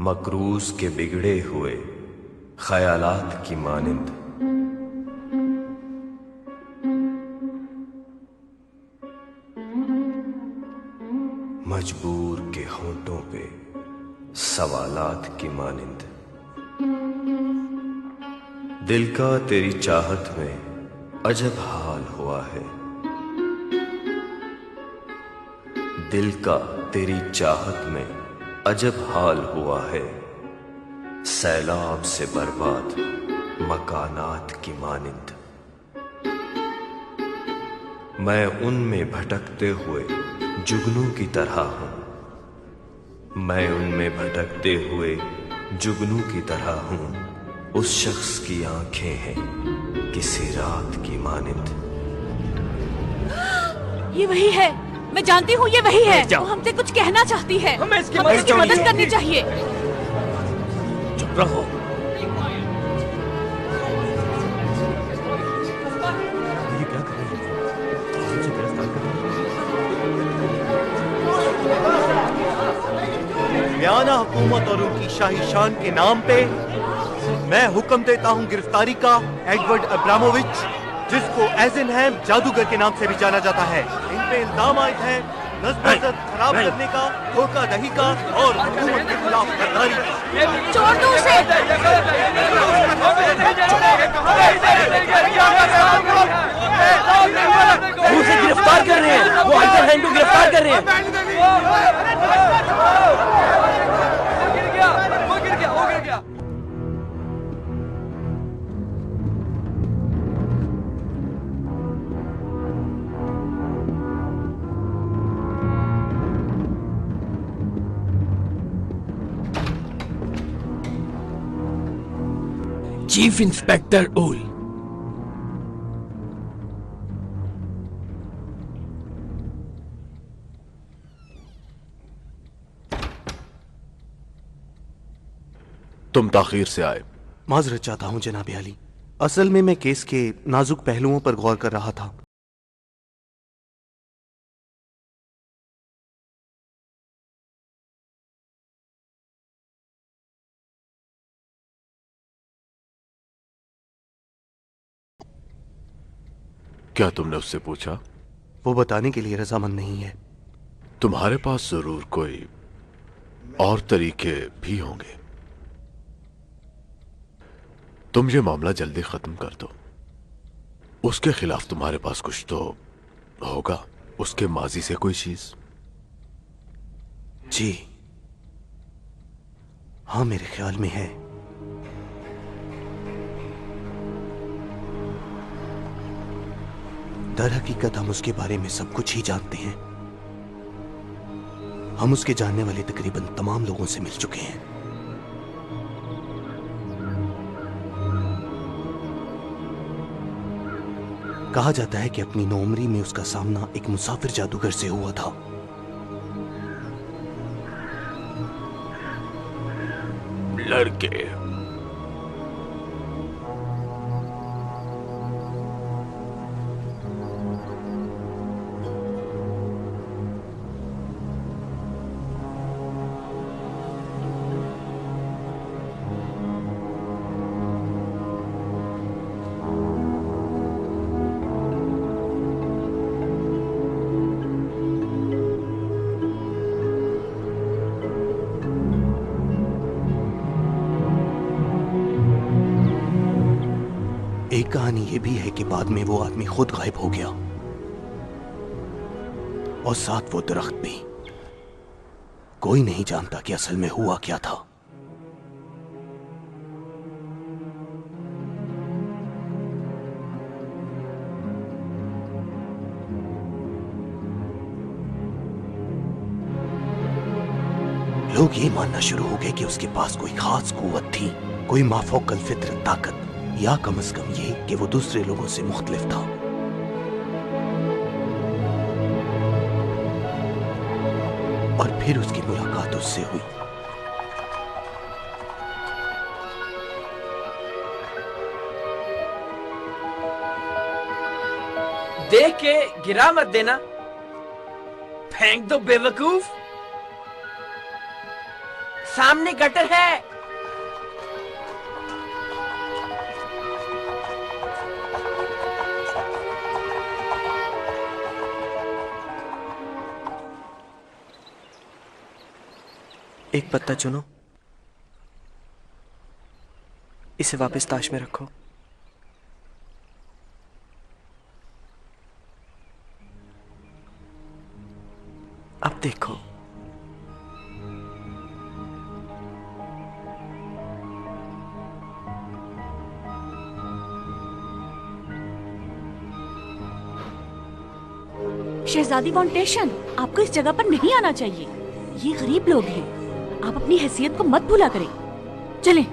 मकरूज के बिगड़े हुए ख्यालात की मानिंद। मजबूर के होंठों पे सवालात की मानिंद। दिल का तेरी चाहत में अजब हाल हुआ है। दिल का तेरी चाहत में अजब हाल हुआ है। सैलाब से बर्बाद मकानात की मानिंद। मैं उनमें भटकते हुए जुगनू की तरह हूं। मैं उनमें भटकते हुए जुगनू की तरह हूं। उस शख्स की आंखें हैं किसी रात की मानिंद। ये वही है, मैं जानती हूँ ये वही है। वो हमसे कुछ कहना चाहती है। हमें इसकी मदद करनी चाहिए। चुप रहो। ये क्या कर रही है? मुझे गिरफ्तार कर बयाना हुकूमत और उनकी शाही शान के नाम पे मैं हुक्म देता हूँ गिरफ्तारी का एडवर्ड अब्रामोविच, जिसको एजेनहैम जादूगर के नाम से भी जाना जाता है। इन पे इल्जाम आयद है नज़्म-ए-इज़्ज़त खराब करने का, धोखाधड़ी का और हुकूमत के खिलाफ गद्दारी का। छोड़ दो उसे। वो उसे गिरफ्तार कर रहे हैं। वो एजेनहैम को गिरफ्तार कर रहे हैं। वो गिर गया। चीफ इंस्पेक्टर ओल, तुम ताखीर से आए। माजरत चाहता हूँ जनाब अली। असल में मैं केस के नाजुक पहलुओं पर गौर कर रहा था। क्या तुमने उससे पूछा? वो बताने के लिए रजामंद नहीं है। तुम्हारे पास जरूर कोई और तरीके भी होंगे। तुम ये मामला जल्दी खत्म कर दो। उसके खिलाफ तुम्हारे पास कुछ तो होगा, उसके माजी से कोई चीज। जी हाँ, मेरे ख्याल में है। दर हकीकत हम उसके बारे में सब कुछ ही जानते हैं। हम उसके जानने वाले तकरीबन तमाम लोगों से मिल चुके हैं। कहा जाता है कि अपनी नौउम्री में उसका सामना एक मुसाफिर जादूगर से हुआ था। लड़के एक कहानी यह भी है कि बाद में वो आदमी खुद गायब हो गया और साथ वो दरख्त भी। कोई नहीं जानता कि असल में हुआ क्या था। लोग ये मानना शुरू हो गए कि उसके पास कोई खास कुव्वत थी, कोई माफौकल फितरत ताकत, या कम से कम ये कि वो दूसरे लोगों से मुख्तलिफ था। और फिर उसकी मुलाकात उससे हुई। देख के गिरा मत देना, फेंक दो बेवकूफ। सामने गटर है। एक पत्ता चुनो, इसे वापस ताश में रखो। अब देखो, शहजादी फाउंडेशन, आपको इस जगह पर नहीं आना चाहिए। ये गरीब लोग हैं, आप अपनी हैसियत को मत भूला करें। चलें।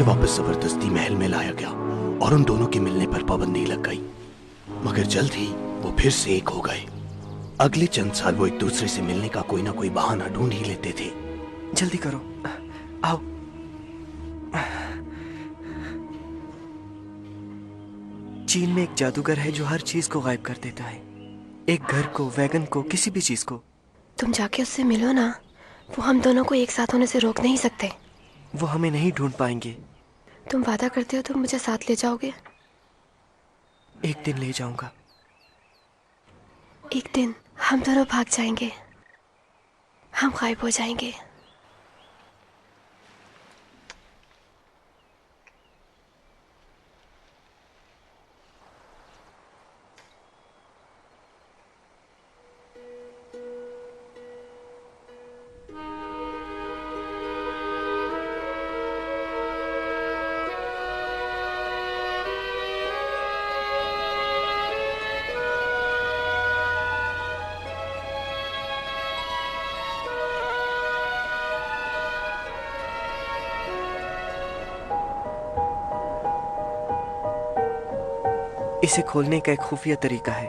वापस जबरदस्ती महल में लाया गया और उन दोनों के मिलने पर पाबंदी लग गई, मगर जल्द ही वो फिर से एक हो गए। अगले चंद साल वो एक दूसरे से मिलने का कोई ना कोई बहाना ढूंढ ही लेते थे। जल्दी करो, आओ। चीन में एक जादूगर है जो हर चीज को गायब कर देता है, एक घर को, वैगन को, किसी भी चीज को। तुम जाके उससे मिलो ना, वो हम दोनों को एक साथ होने से रोक नहीं सकते। वो हमें नहीं ढूंढ पाएंगे। तुम वादा करते हो तुम मुझे साथ ले जाओगे? एक दिन ले जाऊंगा। एक दिन हम दोनों भाग जाएंगे, हम गायब हो जाएंगे। इसे खोलने का एक खुफिया तरीका है।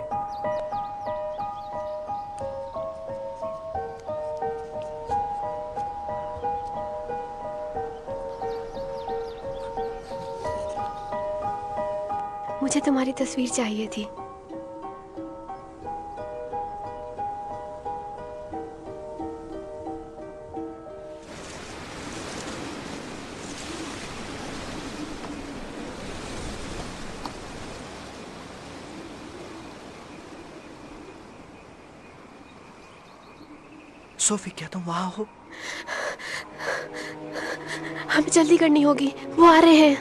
मुझे तुम्हारी तस्वीर चाहिए थी। सोफी, क्या तुम वहां हो? हमें जल्दी करनी होगी, वो आ रहे हैं।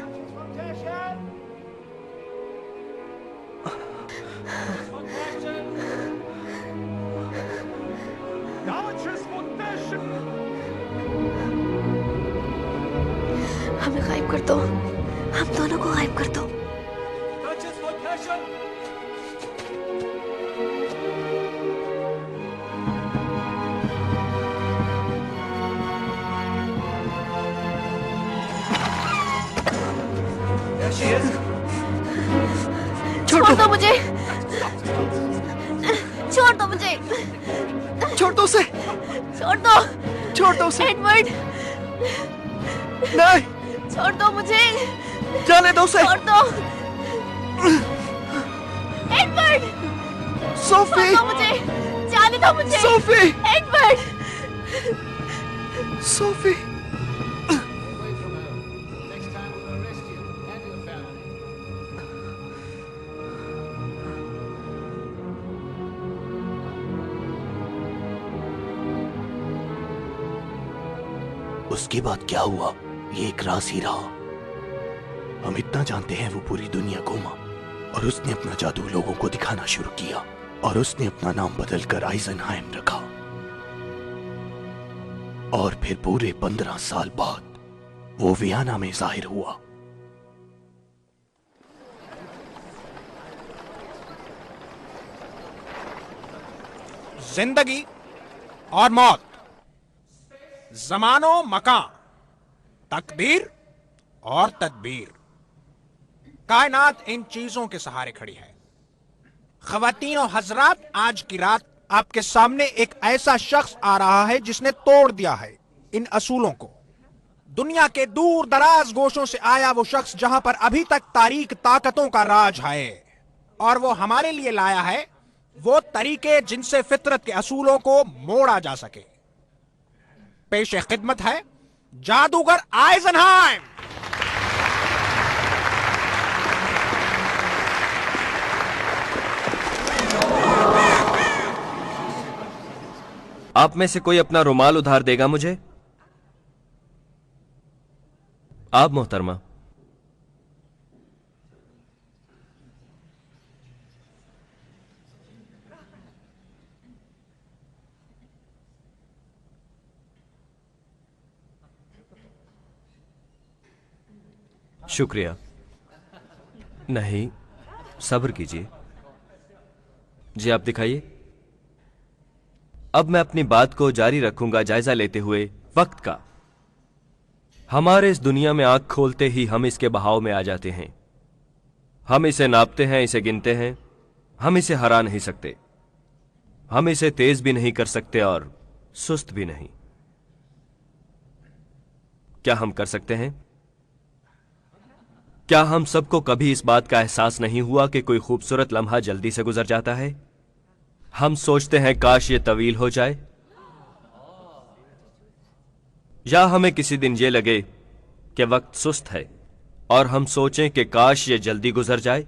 हमें गायब कर दो, हम दोनों को गायब कर दो। छोड़ दो मुझे, छोड़ दो मुझे, छोड़ दो उसे, छोड़ दो, छोड़ दो उसे। एडवर्ड, नहीं, छोड़ दो मुझे, जाने दो उसे। छोड़ दो, एडवर्ड, सोफी, छोड़ दो मुझे, जाने दो मुझे, सोफी, एडवर्ड, सोफी। उसके बाद क्या हुआ ये एक राज ही रहा। हम इतना जानते हैं वो पूरी दुनिया घूमा और उसने अपना जादू लोगों को दिखाना शुरू किया और उसने अपना नाम बदलकर आइजनहाइम रखा। और फिर पूरे 15 साल बाद वो वियना में जाहिर हुआ। जिंदगी और मौत, ज़मानो मकान, तकदीर और तदबीर। कायनात इन चीजों के सहारे खड़ी है। ख़वातीन और हजरात, आज की रात आपके सामने एक ऐसा शख्स आ रहा है जिसने तोड़ दिया है इन असूलों को। दुनिया के दूर दराज गोशों से आया वो शख्स जहां पर अभी तक तारीक ताकतों का राज है, और वो हमारे लिए लाया है वो तरीके जिनसे फितरत के असूलों को मोड़ा जा सके। पेश खिदमत है जादूगर आइजनहाइम। आप में से कोई अपना रुमाल उधार देगा मुझे? आप मोहतरमा। शुक्रिया। नहीं, सब्र कीजिए। जी आप दिखाइए। अब मैं अपनी बात को जारी रखूंगा जायजा लेते हुए वक्त का। हमारे इस दुनिया में आंख खोलते ही हम इसके बहाव में आ जाते हैं। हम इसे नापते हैं, इसे गिनते हैं। हम इसे हरा नहीं सकते। हम इसे तेज भी नहीं कर सकते और सुस्त भी नहीं। क्या हम कर सकते हैं? क्या हम सबको कभी इस बात का एहसास नहीं हुआ कि कोई खूबसूरत लम्हा जल्दी से गुजर जाता है? हम सोचते हैं काश ये तवील हो जाए, या हमें किसी दिन ये लगे कि वक्त सुस्त है और हम सोचें कि काश ये जल्दी गुजर जाए।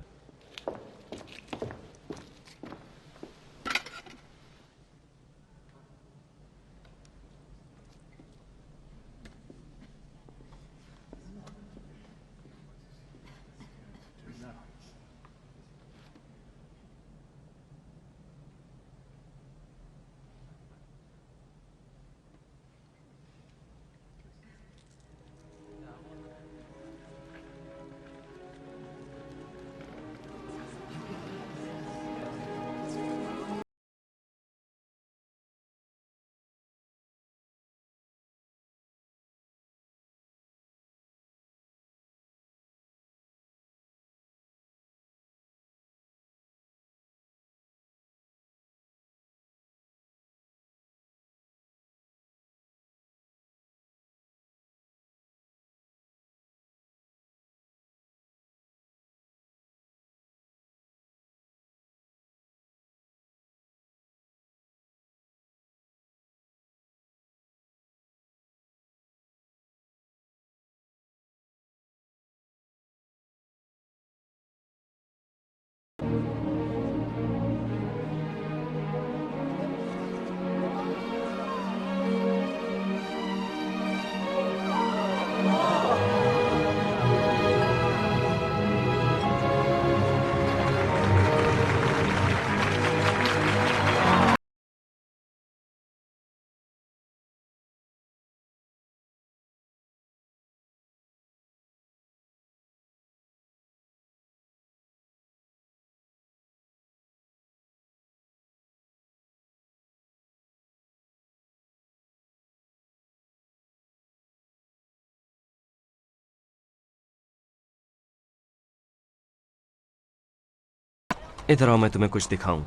इधर आओ, मैं तुम्हें कुछ दिखाऊं।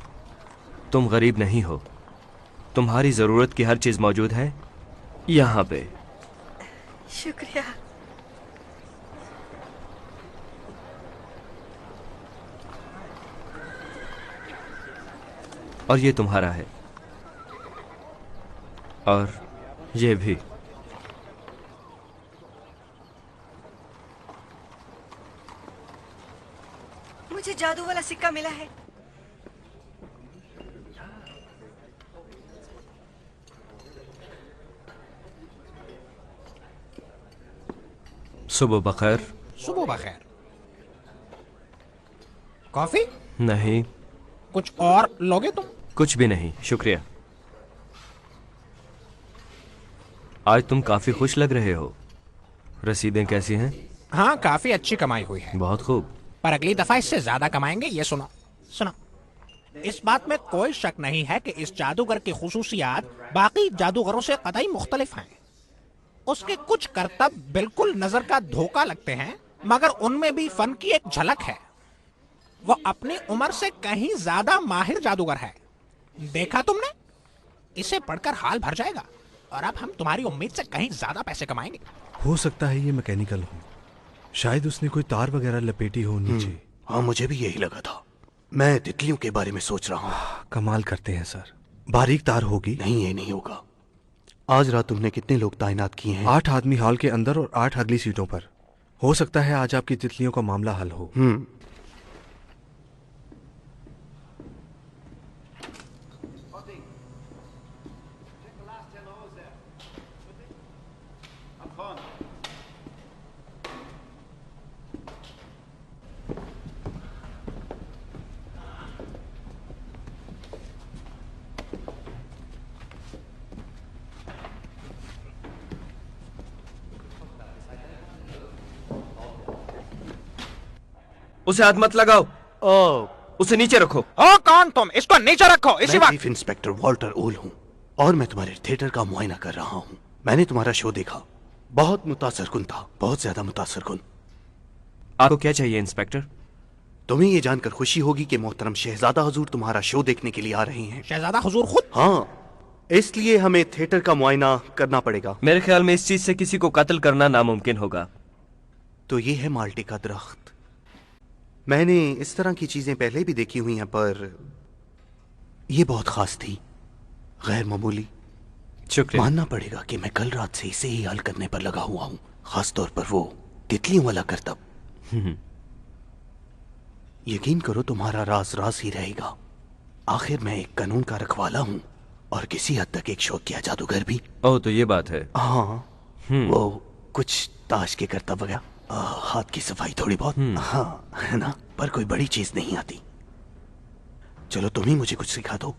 तुम गरीब नहीं हो। तुम्हारी जरूरत की हर चीज मौजूद है यहां पे। शुक्रिया। और ये तुम्हारा है, और ये भी। मुझे जादू वाला सिक्का मिला है। सुबह बखैर। सुबह बखैर। कॉफी? नहीं। कुछ और लोगे तुम? कुछ भी नहीं, शुक्रिया। आज तुम काफी खुश लग रहे हो। रसीदें कैसी हैं? हाँ, काफी अच्छी कमाई हुई है। बहुत खूब। पर अगली दफा इससे ज्यादा कमाएंगे। ये सुनो सुनो, इस बात में कोई शक नहीं है कि इस जादूगर की खुसूसियात बाकी जादूगरों से कतई मुख्तलिफ हैं। उसके कुछ करतब बिल्कुल नजर का धोखा लगते हैं, मगर उनमें भी फन की एक झलक है। वो अपनी उम्र से कहीं ज्यादा माहिर जादूगर है। देखा तुमने? इसे पढ़कर हाल भर जाएगा और अब हम तुम्हारी उम्मीद से कहीं ज्यादा पैसे कमाएंगे। हो सकता है ये मैकेनिकल हो, शायद उसने कोई तार वगैरह लपेटी हो नीचे। हाँ, मुझे भी यही लगा था। मैं तितलियों के बारे में सोच रहा हूँ। कमाल करते हैं सर, बारीक तार होगी। नहीं, ये नहीं होगा। आज रात तुमने कितने लोग तैनात किए हैं? 8 आदमी हॉल के अंदर और 8 अगली सीटों पर। हो सकता है आज आपकी तितलियों का मामला हल हो। उसे हाथ मत लगाओ। उसे नीचे रखो। ओ कौन तुम? इसको नीचे रखो इसी मैं वक्त। चीफ इंस्पेक्टर वॉल्टर ओल हूँ और मैं तुम्हारे थिएटर का मुआयना कर रहा हूँ। मैंने तुम्हारा शो देखा, बहुत मुतासरकुन था, बहुत ज्यादा मुतासरकुन। आपको क्या चाहिए इंस्पेक्टर? तुम्हें ये जानकर खुशी होगी कि मोहतरम शहजादा हुजूर तुम्हारा शो देखने के लिए आ रहे हैं। शहजादा हुजूर खुद? हाँ, इसलिए हमें थिएटर का मुआयना करना पड़ेगा। मेरे ख्याल में इस चीज से किसी को कत्ल करना नामुमकिन होगा। तो ये है माल्टे का दरख्त। मैंने इस तरह की चीजें पहले भी देखी हुई हैं, पर यह बहुत खास थी, गैर मामूली। शुक्रिया। मानना पड़ेगा कि मैं कल रात से इसे ही हल करने पर लगा हुआ हूं, खास तौर पर वो तितलियों वाला करतब। यकीन करो तुम्हारा राज राज ही रहेगा। आखिर मैं एक कानून का रखवाला हूं और किसी हद तक एक शौकिया जादूगर भी। ओह, तो ये बात है। हाँ, वो कुछ ताश के करतब वगैरह, हाथ की सफाई थोड़ी बहुत। हाँ, है ना, पर कोई बड़ी चीज नहीं आती। चलो तुम ही मुझे कुछ सिखा दो।